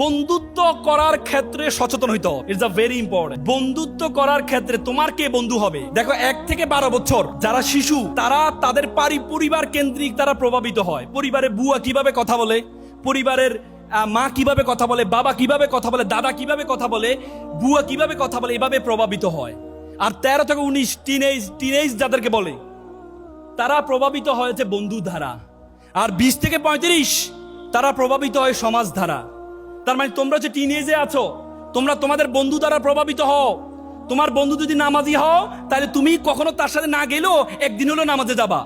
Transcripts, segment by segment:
বন্ধুত্ব করার ক্ষেত্রে সচেতন হইতে হবে। It's a very important. বন্ধুত্ব করার ক্ষেত্রে তোমার কে বন্ধু হবে? দেখো 1 থেকে 12 বছর যারা শিশু তারা তাদের পরিবার কেন্দ্রিক তারা প্রভাবিত হয়। পরিবারে বুয়া কিভাবে কথা বলে, পরিবারের মা কিভাবে কথা বলে, বাবা কিভাবে কথা বলে, দাদা কিভাবে কথা বলে, বুয়া কিভাবে কথা বলে, এভাবে প্রভাবিত হয়। আর 13 থেকে 19 টিনেজ যাদেরকে বলে তারা প্রভাবিত হয়েছে বন্ধু ধারা। আর 20 থেকে 35 তারা প্রভাবিত হয় সমাজ ধারা। তার মানে তোমরা যে টিনেজে আছো, তোমরা তোমাদের বন্ধু দ্বারা প্রভাবিত হও। তোমার বন্ধু যদি নামাজি হও, তাহলে তুমি কখনো তার সাথে না গেলেও একদিন হলো নামাজে যাবা।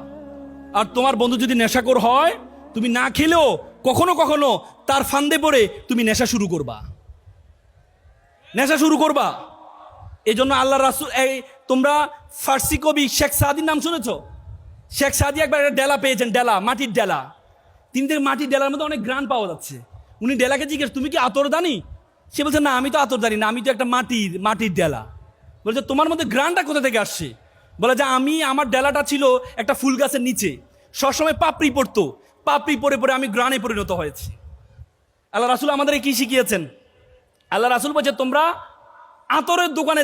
আর তোমার বন্ধু যদি নেশাখোর হয়, তুমি না খেলেও কখনো কখনো তার ফান্দে পড়ে তুমি নেশা শুরু করবা। এই জন্য আল্লাহ রাসূল, তোমরা ফার্সি কবি শেখ সাদির নাম শুনেছো? শেখ সাদি একবার একটা ডেলা পেয়েছেন, ডেলা, মাটির ডেলা। তিনি থেকে মাটির ডেলার মধ্যে অনেক গ্রান পাওয়া যাচ্ছে। উনি ডেলাকে জিজ্ঞেস, তুমি কি আতরদানি? সে বলছে, না, আমি তো আতরদানি না, আমি তো একটা মাটির ডেলা। বলছে, তোমার মধ্যে গ্রানটা কোথা থেকে আসছে? বলে যে আমার ডেলাটা ছিল একটা ফুল গাছের নিচে, সবসময় পাপড়ি পড়তো, পাপড়ি পরে পরে আমি গ্রানে পরিণত হয়েছি। আল্লাহ রাসূল আমাদের কি শিখিয়েছেন? আল্লাহ রাসূল বলছে, তোমরা আতরের দোকানে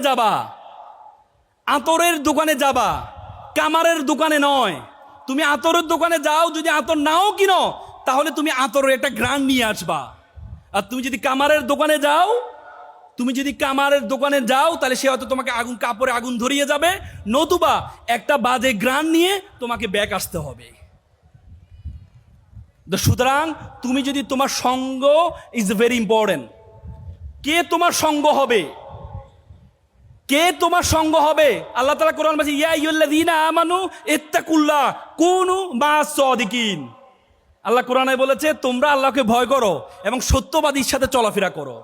যাবা, কামারের দোকানে নয়। তুমি আতরের দোকানে যাও, যদি আতর নাও কিনো, তাহলে তুমি আতরের একটা গ্রান নিয়ে আসবা। আর তুমি যদি কামারের দোকানে যাও, তাহলে সে হয়তো তোমাকে কাপড়ে আগুন ধরিয়ে যাবে, নতুবা একটা বাজে গ্রান নিয়ে তোমাকে ব্যাক আসতে হবে। সুতরাং তুমি যদি তোমার সঙ্গ ইজ ভেরি ইম্পর্টেন্ট। কে তোমার সঙ্গ হবে? আল্লাহ তাআলা কোরআন বলছে, ইয়া আইয়ুহাল্লাযীনা আমানু ইত্তাকুল্লাহ কুনু মা'আস সাদিকিন। আল্লাহ কোরআনে বলেছে, তোমরা আল্লাহকে ভয় করো এবং সত্যবাদীর সাথে চলাফেরা করো।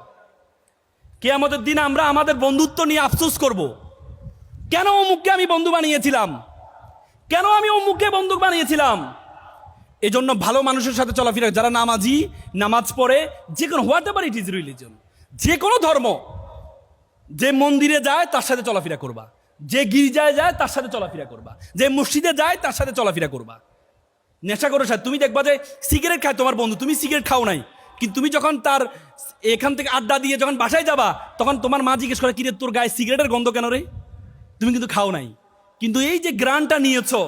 কিয়ামতের দিন আমরা আমাদের বন্ধুত্ব নিয়ে আফসোস করব। কেন অমুককে আমি বন্ধু বানিয়েছিলাম? এজন্য ভালো মানুষের সাথে চলাফেরা, যারা নামাজি, নামাজ পড়ে, যে কোনো what ever it is religion, যে কোনো ধর্ম, যে মন্দিরে যায় তার সাথে চলাফেরা করবা, যে গির্জায় যায় তার সাথে চলাফেরা করবা, যে মসজিদে যায় তার সাথে চলাফেরা করবা। নেশা করে সাথে তুমি দেখবা যে সিগারেট খায় তোমার বন্ধু, তুমি সিগারেট খাও নাই, কিন্তু তুমি যখন তার এখান থেকে আড্ডা দিয়ে যখন বাসায় যাবা, তখন তোমার মা জিজ্ঞেস করে, কিরে তোর গায়ে সিগারেটের গন্ধ কেন রে? তুমি কিন্তু খাও নাই, কিন্তু এই যে গ্রানটা নিয়েছো,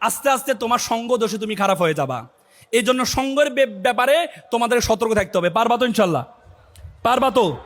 আস্তে আস্তে তোমার সঙ্গ দোষে তুমি খারাপ হয়ে যাবা। এই জন্য সঙ্গের ব্যাপারে তোমাদের সতর্ক থাকতে হবে। পারবা তো? ইনশাল্লাহ পারবা তো?